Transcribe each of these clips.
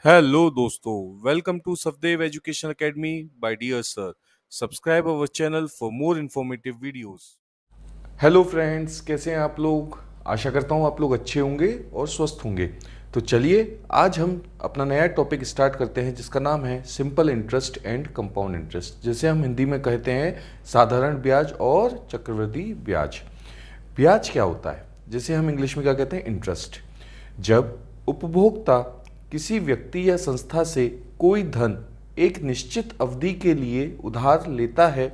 Hello दोस्तों, welcome to Safdev education academy by dear sir. Subscribe our channel for more informative videos. Hello friends, कैसे हैं आप लोग। आशा करता हूँ आप लोग अच्छे होंगे और स्वस्थ होंगे। तो चलिए आज हम अपना नया टॉपिक स्टार्ट करते हैं जिसका नाम है simple interest and compound interest, जिसे हम हिंदी में कहते हैं साधारण ब्याज और चक्रवृद्धि ब्याज। ब्याज क्या होता है, जिसे हम इंग्लिश में क्या कहते हैं, इंटरेस्ट। जब उपभोक्ता किसी व्यक्ति या संस्था से कोई धन एक निश्चित अवधि के लिए उधार लेता है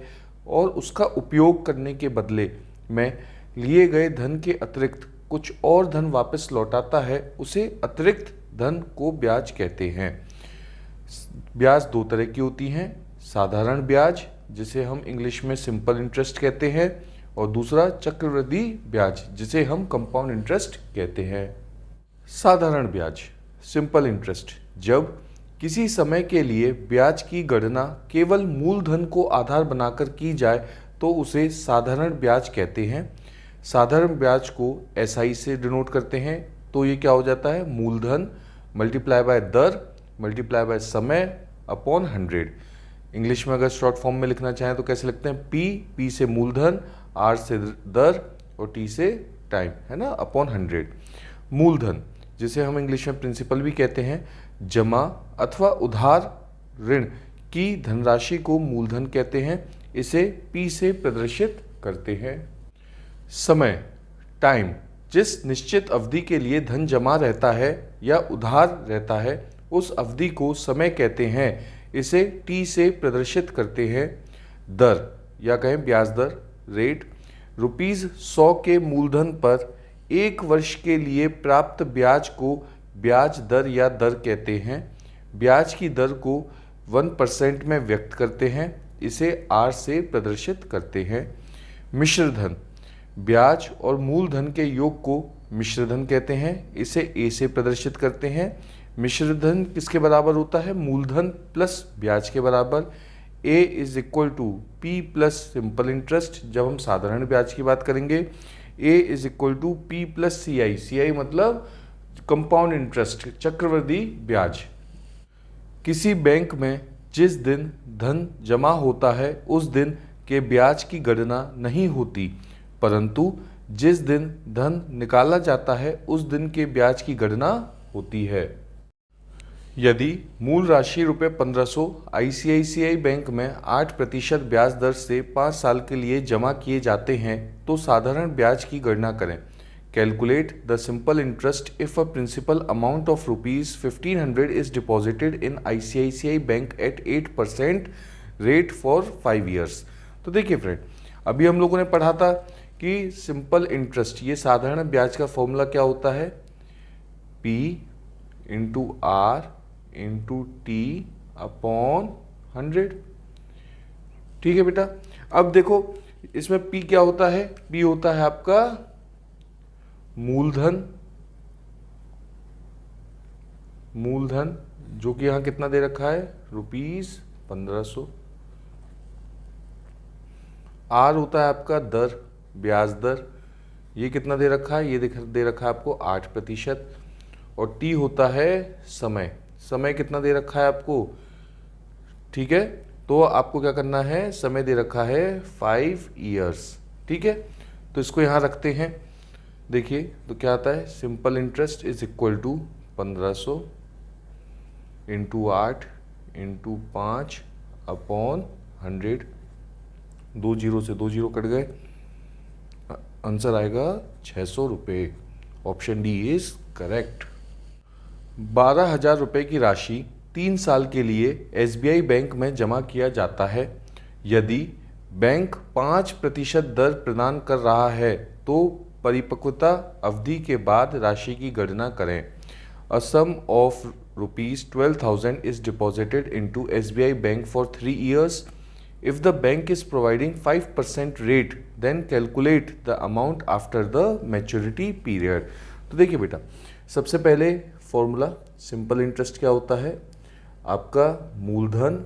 और उसका उपयोग करने के बदले में लिए गए धन के अतिरिक्त कुछ और धन वापस लौटाता है, उसे अतिरिक्त धन को ब्याज कहते हैं। ब्याज दो तरह की होती हैं, साधारण ब्याज जिसे हम इंग्लिश में सिंपल इंटरेस्ट कहते हैं, और दूसरा चक्रवृद्धि ब्याज जिसे हम कंपाउंड इंटरेस्ट कहते हैं। साधारण ब्याज, सिंपल इंटरेस्ट, जब किसी समय के लिए ब्याज की गणना केवल मूलधन को आधार बनाकर की जाए तो उसे साधारण ब्याज कहते हैं। साधारण ब्याज को एसआई से डिनोट करते हैं, तो ये क्या हो जाता है, मूलधन मल्टीप्लाई बाय दर मल्टीप्लाई बाय समय अपॉन 100। इंग्लिश में अगर शॉर्ट फॉर्म में लिखना चाहें तो कैसे लिखते हैं, पी से मूलधन, आर से दर और टी से टाइम, है ना, अपॉन 100। मूलधन जिसे हम इंग्लिश में प्रिंसिपल भी कहते हैं, जमा अथवा उधार ऋण की धनराशि को मूलधन कहते हैं, इसे पी से प्रदर्शित करते हैं। समय, टाइम, जिस निश्चित अवधि के लिए धन जमा रहता है या उधार रहता है उस अवधि को समय कहते हैं, इसे टी से प्रदर्शित करते हैं। दर या कहें ब्याज दर, रेट, ₹100 के मूलधन पर एक वर्ष के लिए प्राप्त ब्याज को ब्याज दर या दर कहते हैं। ब्याज की दर को 1% में व्यक्त करते हैं, इसे आर से प्रदर्शित करते हैं। मिश्र धन, ब्याज और मूलधन के योग को मिश्र धन कहते हैं, इसे ए से प्रदर्शित करते हैं। मिश्र धन किसके बराबर होता है, मूलधन प्लस ब्याज के बराबर। A is equal to P plus simple interest, जब हम साधारण ब्याज की बात करेंगे। A is equal to P plus C I, C I मतलब कंपाउंड इंटरेस्ट, चक्रवृद्धि ब्याज। किसी बैंक में जिस दिन धन जमा होता है उस दिन के ब्याज की गणना नहीं होती, परंतु जिस दिन धन निकाला जाता है उस दिन के ब्याज की गणना होती है। यदि मूल राशि ₹1500 आईसीआईसीआई बैंक में 8% ब्याज दर से 5 साल के लिए जमा किए जाते हैं तो साधारण ब्याज की गणना करें। Calculate the simple interest if a principal amount of ₹1500 is deposited in ICICI bank at 8% rate for 5 years. तो देखिए फ्रेंड, अभी हम लोगों ने पढ़ा था कि सिंपल इंटरेस्ट, ये साधारण ब्याज का फॉर्मूला क्या होता है, P into R into T upon 100। ठीक है बेटा। अब देखो इसमें P क्या होता है, P होता है आपका मूलधन, मूलधन जो कि यहां कितना दे रखा है, ₹1500। आर होता है आपका दर, ब्याज दर, ये कितना दे रखा है, ये दे रखा है आपको 8%। और टी होता है समय, समय कितना दे रखा है आपको, ठीक है, तो आपको क्या करना है, समय दे रखा है 5 ईयर्स। ठीक है, तो इसको यहाँ रखते हैं। देखिए तो क्या आता है, simple interest is equal to 1500 into 8 into 5 upon 100। 2 zero से 2 जीरो कट गए, आंसर आएगा 600 रुपये। Option D is correct. 12,000 रुपये की राशि 3 साल के लिए एसबीआई बैंक में जमा किया जाता है। यदि बैंक 5% दर प्रदान कर रहा है तो परिपक्वता अवधि के बाद राशि की गणना करें। A sum of ₹12,000 is deposited into SBI bank for 3 years. If the bank is providing 5% rate, then calculate the amount after the maturity period. तो देखिए बेटा, सबसे पहले फॉर्मूला सिंपल इंटरेस्ट क्या होता है, आपका मूलधन,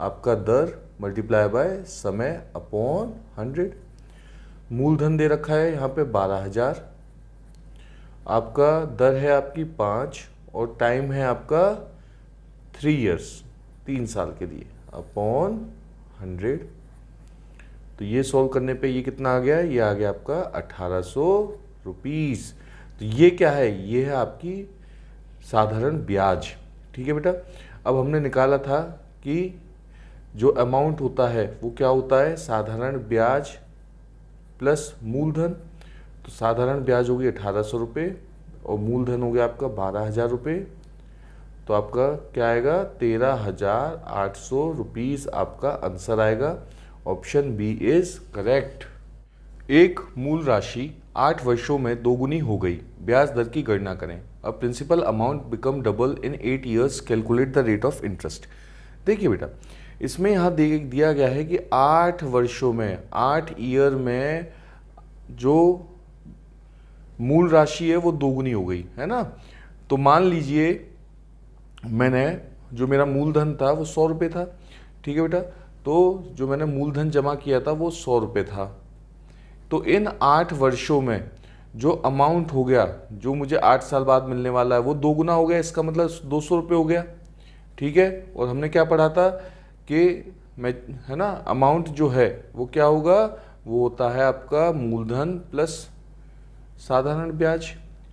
आपका दर मल्टीप्लाई बाय समय अपॉन 100। मूलधन दे रखा है यहाँ पे 12,000, आपका दर है आपकी 5 और टाइम है आपका 3 ईयर्स, 3 साल के लिए, अपॉन 100। तो ये सॉल्व करने पे ये कितना आ गया, ये आ गया आपका 1800 रुपीज़। तो ये क्या है, ये है आपकी साधारण ब्याज। ठीक है बेटा, अब हमने निकाला था कि जो अमाउंट होता है वो क्या होता है, साधारण ब्याज प्लस मूलधन। तो साधारण ब्याज होगी 1800 रुपये और मूलधन हो गया आपका 12,000 रुपये। तो आपका क्या आएगा, 13,800 रुपीज़ आपका आंसर आएगा। Option B is correct. एक मूल राशि 8 वर्षों में दोगुनी हो गई, ब्याज दर की गणना करें। A principal amount become double in 8 years, calculate the rate of interest. देखिए बेटा, इसमें यहाँ दिया गया है कि 8 वर्षों में, 8 ईयर में जो मूल राशि है वो दोगुनी हो गई है ना। तो मान लीजिए मैंने, जो मेरा मूलधन था वो 100 रुपये था। ठीक है बेटा, तो जो मैंने मूलधन जमा किया था वो 100 रुपये था। तो इन 8 वर्षों में जो अमाउंट हो गया, जो मुझे 8 साल बाद मिलने वाला है, वो दोगुना हो गया। इसका मतलब 200 रुपये हो गया। ठीक है, और हमने क्या पढ़ा था कि मैं, है ना, अमाउंट जो है वो क्या होगा, वो होता है आपका मूलधन प्लस साधारण ब्याज।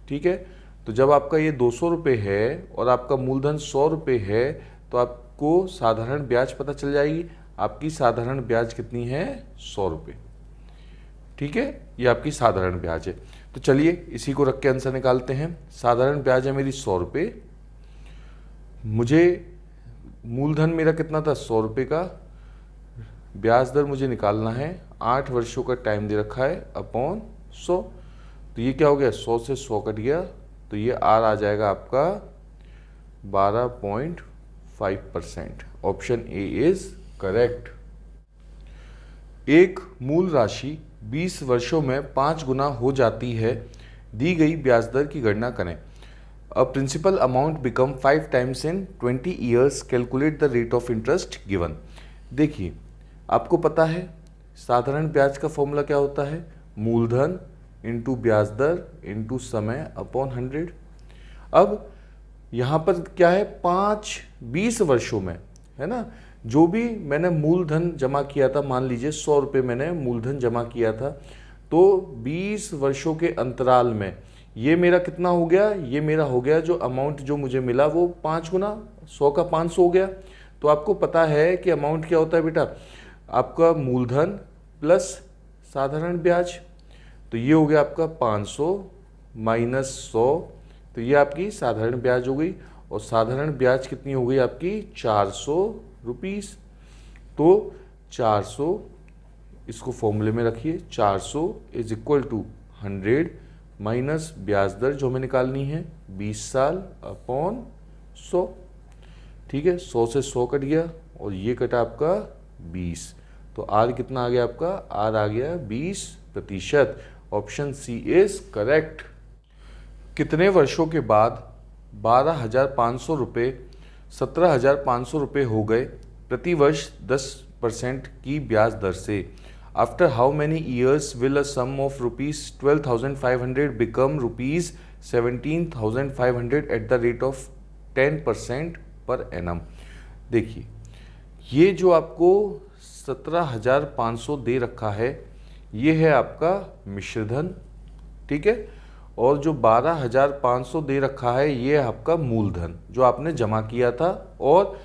ठीक है, तो जब आपका ये 200 रुपये है और आपका मूलधन 100 रुपये है, तो आपको साधारण ब्याज पता चल जाएगी। आपकी साधारण ब्याज कितनी है, 100 रुपये। ठीक है, ये आपकी साधारण ब्याज है। तो चलिए इसी को रख के आंसर निकालते हैं। साधारण ब्याज है मेरी 100 रुपये, मुझे मूलधन मेरा कितना था, 100 रुपये का, ब्याज दर मुझे निकालना है, 8 वर्षों का टाइम दे रखा है, अपॉन 100। तो ये क्या हो गया, 100 से 100 कट गया, तो ये आर आ जाएगा आपका 12.5%। Option A is correct. एक मूल राशि 20 वर्षों में 5 गुना हो जाती है, दी गई ब्याज दर की गणना करें। A principal amount become 5 times in 20 years, calculate the rate of interest given. देखिए, आपको पता है साधारण ब्याज का फॉर्मूला क्या होता है, मूलधन इंटू ब्याज दर इंटू समय अपॉन 100। अब यहाँ पर क्या है, 20 वर्षों में, है ना, जो भी मैंने मूलधन जमा किया था, मान लीजिए 100 रुपये मैंने मूलधन जमा किया था, तो 20 वर्षों के अंतराल में ये मेरा कितना हो गया, ये मेरा हो गया जो अमाउंट जो मुझे मिला वो 5 गुना, 100 का 500 हो गया। तो आपको पता है कि अमाउंट क्या होता है बेटा, आपका मूलधन प्लस साधारण ब्याज। तो ये हो गया आपका 500 माइनस 100, तो ये आपकी साधारण ब्याज हो गई। और साधारण ब्याज कितनी हो गई आपकी, 400 रुपीज़। तो 400, इसको फॉर्मूले में रखिए, 400 इज इक्वल टू 100 माइनस ब्याज दर जो हमें निकालनी है 20 साल अपॉन 100। ठीक है, 100 से 100 कट गया और ये कटा आपका 20। तो आर कितना आ गया आपका, आर आ गया 20%। Option C is correct. कितने वर्षों के बाद 12,500 रुपये 17,500 रुपये हो गए, प्रति वर्ष 10% की ब्याज दर से। After how many years will a sum of ₹12,500 become ₹17,500 at the rate of 10% per annum. देखिए, ये जो आपको 17,500 दे रखा है, ये है आपका मिश्रधन। ठीक है, और जो 12,500 दे रखा है, ये है आपका मूलधन जो आपने जमा किया था। और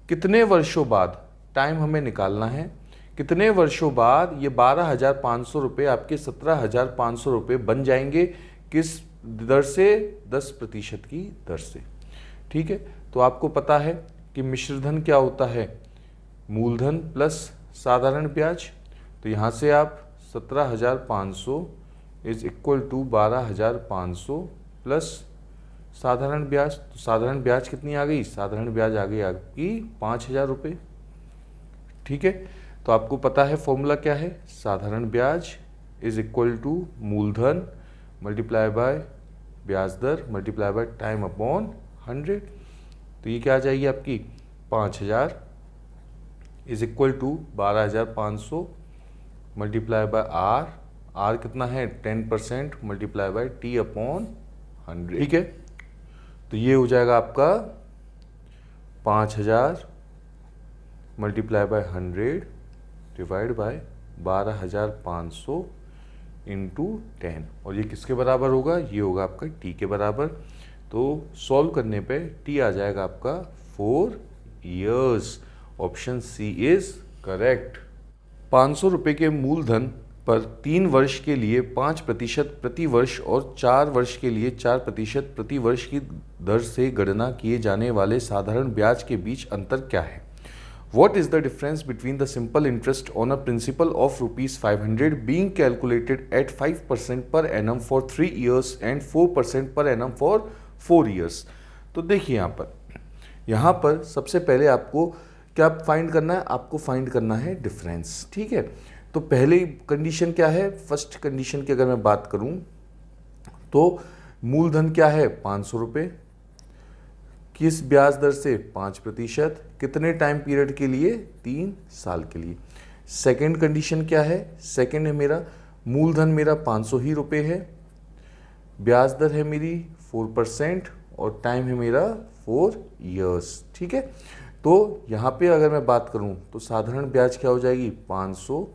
कितने वर्षों बाद, टाइम हमें निकालना है, कितने वर्षों बाद ये 12,500 रुपये आपके 17,500 रुपये बन जाएंगे, किस दर से, 10% की दर से। ठीक है, तो आपको पता है कि मिश्रधन क्या होता है, मूलधन प्लस साधारण ब्याज। तो यहाँ से आप 17,500 इज इक्वल टू 12,500 प्लस साधारण ब्याज। तो साधारण ब्याज कितनी आ गई, साधारण ब्याज आ गई आपकी 5,000 रुपये। ठीक है, तो आपको पता है फॉर्मूला क्या है, साधारण ब्याज इज इक्वल टू मूलधन मल्टीप्लाई बाय ब्याज दर मल्टीप्लाई बाय टाइम अपॉन 100। तो ये क्या आ जाएगी आपकी 5,000 is equal to 12,500 multiply by R, R कितना है 10% मल्टीप्लाई बाय टी अपॉन 100। ठीक है, तो ये हो जाएगा आपका 5000 multiply by 100 divide by 12500 into 10, और ये किसके बराबर होगा, ये होगा आपका t के बराबर। तो सॉल्व करने पे t आ जाएगा आपका 4 years। Option C is correct. 500 रुपये के मूलधन पर 3 वर्ष के लिए 5% प्रति वर्ष और 4 वर्ष के लिए 4% प्रति वर्ष की दर से गणना किए जाने वाले साधारण ब्याज के बीच अंतर क्या है? What is the difference between the simple interest on a principal of rupees 500 being calculated at 5% per annum for 3 years and 4% per annum for 4 years? तो देखिए यहाँ पर सबसे पहले आपको क्या फाइंड करना है, आपको फाइंड करना है डिफरेंस। ठीक है, तो पहली कंडीशन क्या है, फर्स्ट कंडीशन की अगर मैं बात करूं तो मूलधन क्या है 500 रुपये, किस ब्याज दर से 5%, कितने टाइम पीरियड के लिए 3 साल के लिए। सेकंड कंडीशन क्या है, सेकंड है मेरा मूलधन मेरा 500 ही रुपये है, ब्याज दर है मेरी 4% और टाइम है मेरा 4 years। ठीक है, तो यहाँ पे अगर मैं बात करूँ तो साधारण ब्याज क्या हो जाएगी 500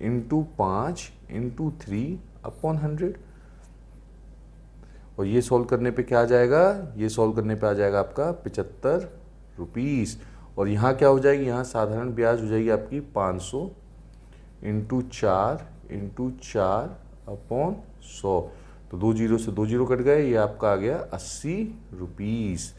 इंटू 5 इंटू 3 अपॉन 100, और ये सॉल्व करने पे क्या आ जाएगा, ये सॉल्व करने पे आ जाएगा आपका 75 रुपीज़। और यहाँ क्या हो जाएगी, यहाँ साधारण ब्याज हो जाएगी आपकी 500 इंटू 4 अपॉन 100, तो 2 जीरो से 2 जीरो कट गए, ये आपका आ गया 80 रुपीज़।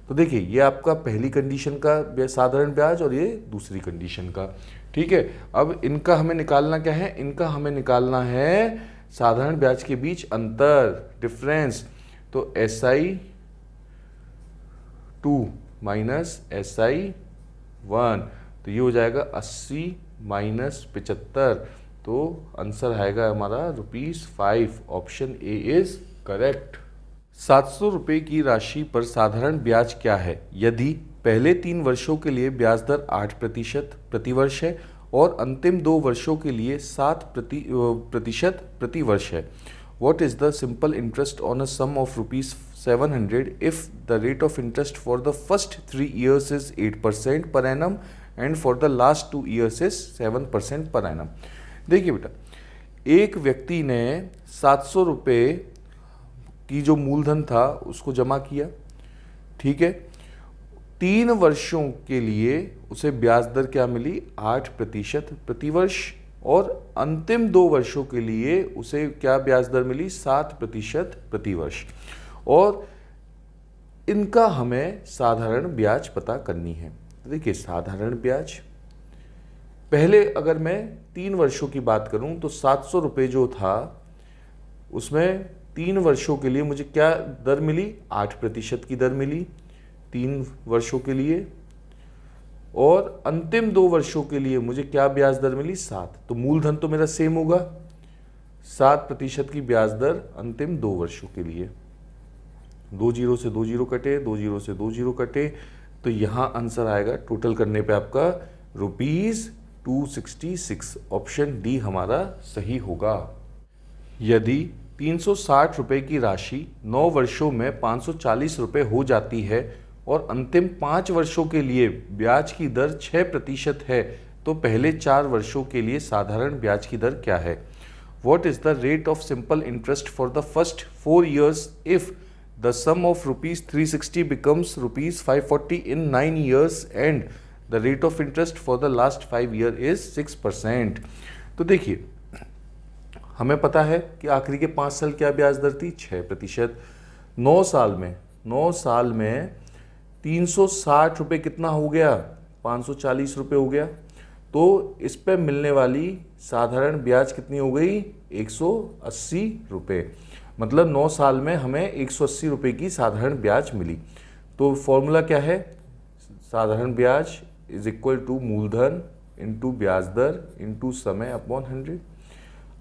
तो देखिए ये आपका पहली कंडीशन का साधारण ब्याज और ये दूसरी कंडीशन का। ठीक है, अब इनका हमें निकालना क्या है, इनका हमें निकालना है साधारण ब्याज के बीच अंतर, डिफरेंस। तो SI2 माइनस SI1, तो ये हो जाएगा 80 माइनस 75, तो आंसर आएगा हमारा ₹5। Option A is correct. 700 रुपये की राशि पर साधारण ब्याज क्या है यदि पहले 3 वर्षों के लिए ब्याज दर 8% प्रति वर्ष है और अंतिम 2 वर्षों के लिए 7% प्रति वर्ष है? What is the simple interest on a sum of rupees 700 if the rate of interest for the first 3 years is 8% per annum and for the last 2 years is 7% per annum? देखिए बेटा, एक व्यक्ति ने 700 रुपये की जो मूलधन था उसको जमा किया। ठीक है, 3 वर्षों के लिए उसे ब्याज दर क्या मिली 8% प्रति वर्ष, और अंतिम 2 वर्षों के लिए उसे क्या ब्याज दर मिली 7% प्रति वर्ष, और इनका हमें साधारण ब्याज पता करनी है। देखिए साधारण ब्याज पहले अगर मैं 3 वर्षों की बात करूं तो 700 रुपये जो था उसमें 3 वर्षों के लिए मुझे क्या दर मिली 8% की दर मिली 3 वर्षों के लिए, और अंतिम 2 वर्षों के लिए मुझे क्या ब्याज दर मिली 7। तो मूलधन तो मेरा सेम होगा, 7% की ब्याज दर अंतिम 2 वर्षों के लिए। 2 जीरो से 2 जीरो कटे, 2 जीरो से 2 जीरो कटे, तो यहाँ आंसर आएगा टोटल करने पे आपका ₹266। ऑप्शन डी हमारा सही होगा। यदि 360 रुपये की राशि 9 वर्षों में 540 रुपये हो जाती है और अंतिम 5 वर्षों के लिए ब्याज की दर 6% है, तो पहले 4 वर्षों के लिए साधारण ब्याज की दर क्या है? What is the rate of simple interest for the first 4 years if the sum of rupees 360 becomes rupees 540 in 9 years and the rate of interest for the last 5 year is 6%? तो देखिए हमें पता है कि आखिरी के 5 साल क्या ब्याज दर थी 6%। 9 साल में 360 रुपये कितना हो गया 540 रुपये हो गया, तो इस पे मिलने वाली साधारण ब्याज कितनी हो गई 180 रुपये। मतलब 9 साल में हमें 180 रुपये की साधारण ब्याज मिली। तो फॉर्मूला क्या है, साधारण ब्याज इज इक्वल टू मूलधन इंटू ब्याज दर इंटू समय अपॉन 100।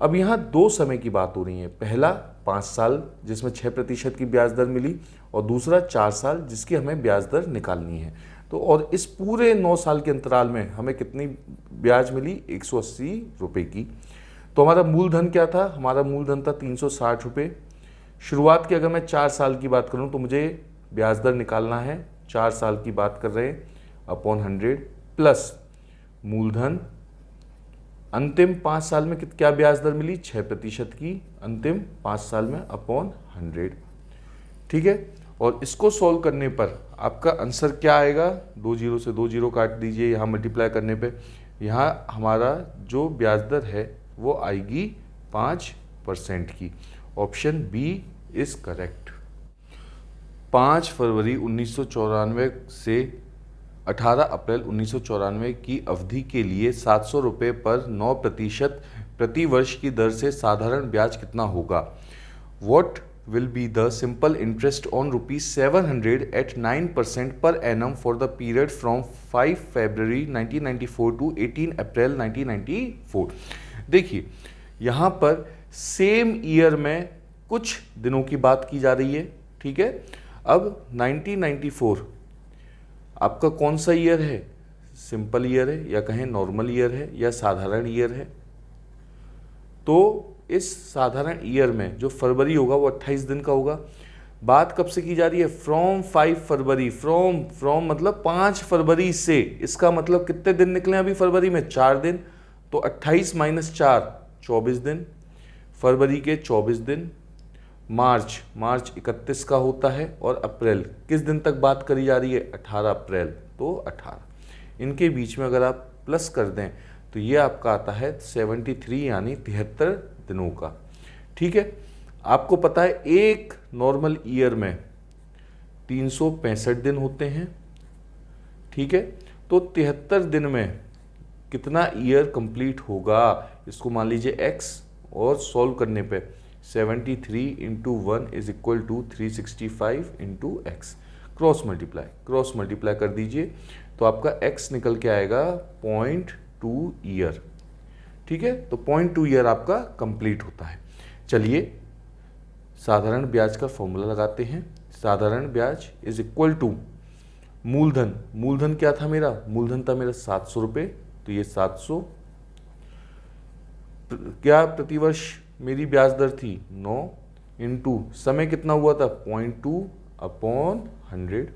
अब यहाँ 2 समय की बात हो रही है, पहला 5 साल जिसमें 6% की ब्याज दर मिली और दूसरा 4 साल जिसकी हमें ब्याज दर निकालनी है। तो और इस पूरे 9 साल के अंतराल में हमें कितनी ब्याज मिली 180 रुपये की। तो हमारा मूलधन क्या था, हमारा मूलधन था 360 रुपये। शुरुआत की अगर मैं 4 साल की बात करूं तो मुझे ब्याज दर निकालना है, 4 साल की बात कर रहे हैं, अपॉन 100 प्लस मूलधन अंतिम 5 साल में क्या ब्याज दर मिली, 6% की अंतिम 5 साल में अपॉन 100। ठीक है, और इसको सॉल्व करने पर आपका आंसर क्या आएगा, 2 जीरो से 2 जीरो काट दीजिए, यहाँ मल्टीप्लाई करने पे यहाँ हमारा जो ब्याज दर है वो आएगी 5% की। Option B is correct. 5 फरवरी 1994 से 18 अप्रैल 1994 की अवधि के लिए 700 रुपये पर 9% प्रति वर्ष की दर से साधारण ब्याज कितना होगा। What will be the simple interest on ₹700 at 9% per annum for the period from 5 February 1994 to 18 April 1994। देखिए यहाँ पर सेम ईयर में कुछ दिनों की बात की जा रही है। ठीक है, अब 1994 आपका कौन सा ईयर है, सिंपल ईयर है या कहें नॉर्मल ईयर है या साधारण ईयर है। तो इस साधारण ईयर में जो फरवरी होगा वो 28 दिन का होगा। बात कब से की जा रही है, फ्रॉम 5 फरवरी, फ्रॉम मतलब 5 फरवरी से, इसका मतलब कितने दिन निकले अभी फरवरी में, 4 दिन, तो 28 माइनस 4 24 दिन, फरवरी के 24 दिन, मार्च 31 का होता है, और अप्रैल किस दिन तक बात करी जा रही है, 18 अप्रैल, तो 18 इनके बीच में अगर आप प्लस कर दें तो ये आपका आता है 73 यानी 73 दिनों का। ठीक है, आपको पता है एक नॉर्मल ईयर में 365 दिन होते हैं। ठीक है, तो 73 दिन में कितना ईयर कंप्लीट होगा, इसको मान लीजिए x, और सॉल्व करने पे 73 into 1 is equal to 365 into x, cross multiply कर दीजिए तो आपका x निकल के आएगा 0.2 ईयर। ठीक है, तो 0.2 ईयर आपका कंप्लीट होता है। चलिए साधारण ब्याज का फॉर्मूला लगाते हैं। साधारण ब्याज इज इक्वल टू मूलधन क्या था मेरा, मूलधन था मेरा 700 रुपये, तो ये 700 क्या प्रतिवर्ष मेरी ब्याज दर थी 9 इंटू समय कितना हुआ था 0.2 अपॉन 100,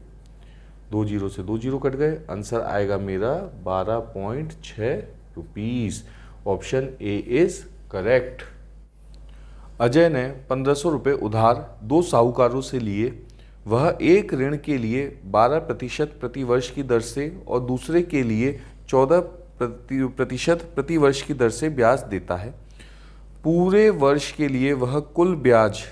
2 जीरो से 2 जीरो कट गए, आंसर आएगा मेरा 12.6 rupees. Option A is correct. Ajay ने 1500 रुपये उधार 2 साहूकारों से लिए। वह एक ऋण के लिए 12% प्रति वर्ष की दर से और दूसरे के लिए 14% प्रति वर्ष की दर से ब्याज देता है। पूरे वर्ष के लिए वह कुल ब्याज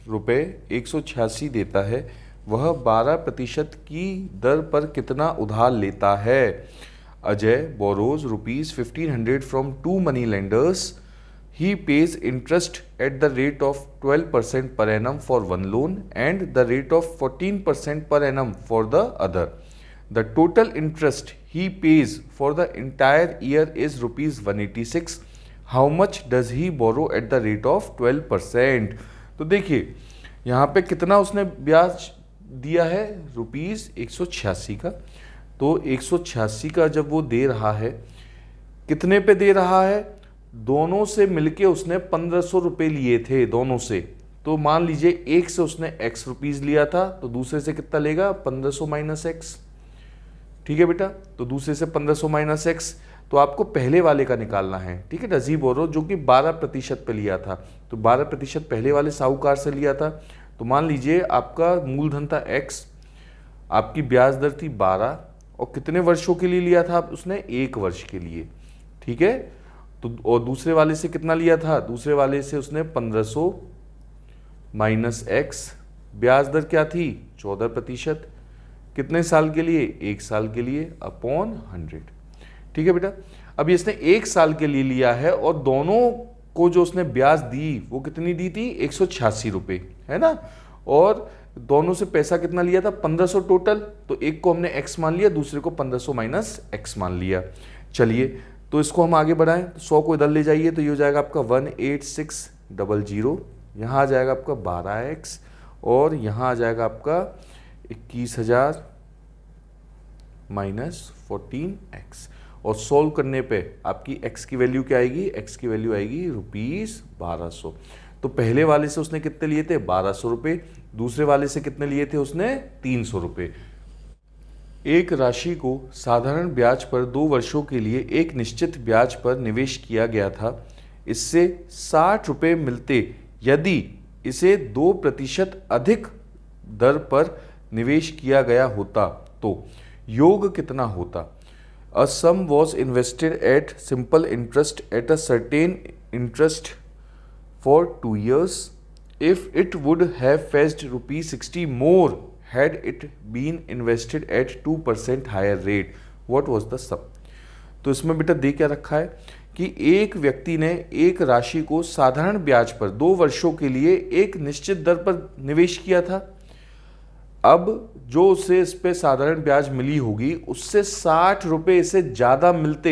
रुपये 186 देता है। वह 12% की दर पर कितना उधार लेता है। Ajay borrows ₹1500 from 2 money lenders. He pays interest at the rate of 12% per annum for one loan and the rate of 14% per annum for the other. The total interest he pays for the entire year is ₹186. How much does he borrow at the rate of 12%? तो देखिए यहाँ पे कितना उसने ब्याज दिया है, ₹186 का। तो 186 का जब वो दे रहा है, कितने पे दे रहा है, दोनों से मिलके उसने 1500 रुपये लिए थे दोनों से। तो मान लीजिए एक से उसने x रुपीज़ लिया था, तो दूसरे से कितना लेगा 1500 माइनस एक्स। ठीक है बेटा, तो दूसरे से 1500 माइनस एक्स, तो आपको पहले वाले का निकालना है। ठीक है, डज ही बोरो जो कि 12% पे लिया था, तो 12% पहले वाले साहूकार से लिया था। तो मान लीजिए आपका मूलधन था x, आपकी ब्याज दर थी 12, और कितने वर्षों के लिए लिया था आप उसने, 1 वर्ष के लिए। ठीक है, तो और दूसरे वाले से कितना लिया था, दूसरे वाले से उसने 1500 माइनस एक्स, ब्याज दर क्या थी 14%, कितने साल के लिए, 1 साल के लिए, अपॉन 100। ठीक है बेटा, अब इसने 1 साल के लिए लिया है और दोनों को जो उसने ब्याज दी वो कितनी दी थी, 186 रुपये, है ना। और दोनों से पैसा कितना लिया था, 1500 टोटल, तो एक को हमने x मान लिया, दूसरे को 1500 माइनस एक्स मान लिया। चलिए तो इसको हम आगे बढ़ाएं, 100 को इधर ले जाइए तो ये हो जाएगा आपका 18600, यहाँ आ जाएगा आपका 12x, और यहाँ आ जाएगा आपका 21000 माइनस 14x, और सॉल्व करने पे आपकी x की वैल्यू क्या आएगी, x की वैल्यू आएगी ₹1200। तो पहले वाले से उसने कितने लिए थे? 1200 रुपये। दूसरे वाले से कितने लिए थे उसने? 300 रुपये। एक राशि को साधारण ब्याज पर 2 वर्षों के लिए एक निश्चित ब्याज पर निवेश किया गया था। इससे 60 रुपये मिलते यदि इसे 2% अधिक दर पर निवेश किया गया होता तो योग कितना होता? A sum was invested at simple interest at a certain interest for 2 years. If it would have fetched rupees 60 more had it been invested at 2% higher rate, what was the sum? तो इसमें बेटा दे क्या रखा है कि एक व्यक्ति ने एक राशि को साधारण ब्याज पर 2 वर्षों के लिए एक निश्चित दर पर निवेश किया था। अब जो उसे इस पे साधारण ब्याज मिली होगी उससे 60 रुपये इसे ज़्यादा मिलते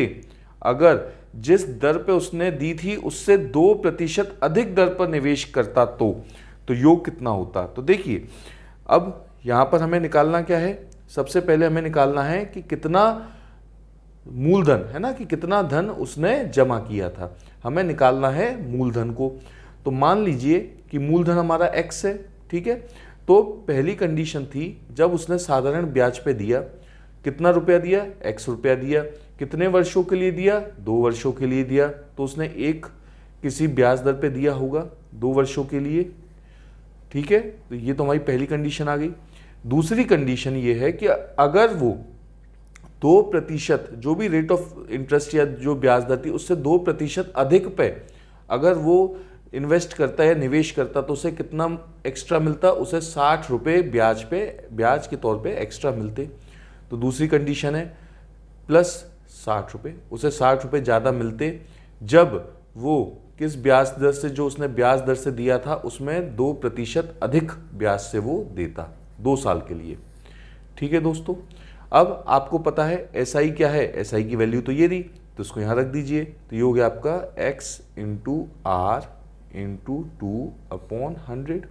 अगर जिस दर पे उसने दी थी उससे 2% अधिक दर पर निवेश करता तो योग कितना होता? तो देखिए अब यहाँ पर हमें निकालना क्या है? सबसे पहले हमें निकालना है कि कितना मूलधन है ना, कि कितना धन उसने जमा किया था। हमें निकालना है मूलधन को। तो मान लीजिए कि मूलधन हमारा x है, ठीक है। तो पहली कंडीशन थी जब उसने साधारण ब्याज पे दिया, कितना रुपया दिया? x रुपया दिया। कितने वर्षों के लिए दिया? 2 वर्षों के लिए दिया। तो उसने एक किसी ब्याज दर पे दिया होगा 2 वर्षों के लिए, ठीक है। तो ये तो हमारी पहली कंडीशन आ गई। दूसरी कंडीशन ये है कि अगर वो 2% जो भी रेट ऑफ इंटरेस्ट या जो ब्याज दर थी उससे 2% अधिक पे अगर वो इन्वेस्ट करता है, निवेश करता, तो उसे कितना एक्स्ट्रा मिलता? उसे 60 रुपये ब्याज के तौर पे एक्स्ट्रा मिलते। तो दूसरी कंडीशन है प्लस 60 रुपये, उसे 60 रुपये ज़्यादा मिलते जब वो किस ब्याज दर से, जो उसने ब्याज दर से दिया था उसमें 2% अधिक ब्याज से वो देता 2 साल के लिए, ठीक है दोस्तों। अब आपको पता है SI क्या है? SI की वैल्यू तो ये रही, तो इसको यहाँ रख दीजिए। तो ये हो गया आपका x इंटू R इंटू 2/100,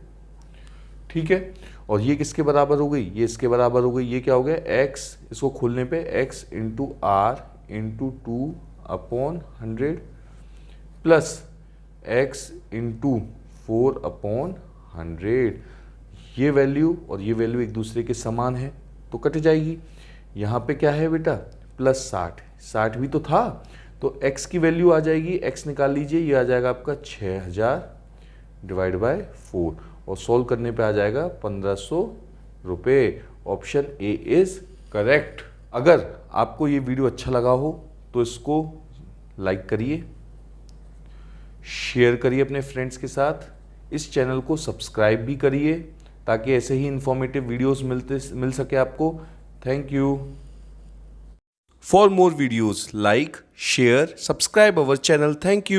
ठीक है। और ये किसके बराबर हो गई? ये इसके बराबर हो गई। ये क्या हो गया? x, इसको खोलने पे x into R into 2/100 plus x into 4/100। ये वैल्यू और ये वैल्यू एक दूसरे के समान है तो कट जाएगी। यहाँ पे क्या है बेटा? प्लस 60 भी तो था, तो x की वैल्यू आ जाएगी, x निकाल लीजिए, ये आ जाएगा आपका 6000 डिवाइड बाय 4 और सॉल्व करने पे आ जाएगा 1500 रुपये। Option A is correct. अगर आपको ये वीडियो अच्छा लगा हो तो इसको लाइक करिए, शेयर करिए अपने फ्रेंड्स के साथ, इस चैनल को सब्सक्राइब भी करिए ताकि ऐसे ही इंफॉर्मेटिव वीडियोस मिल सके आपको। Thank you. For more videos, like, share, subscribe our channel. Thank you.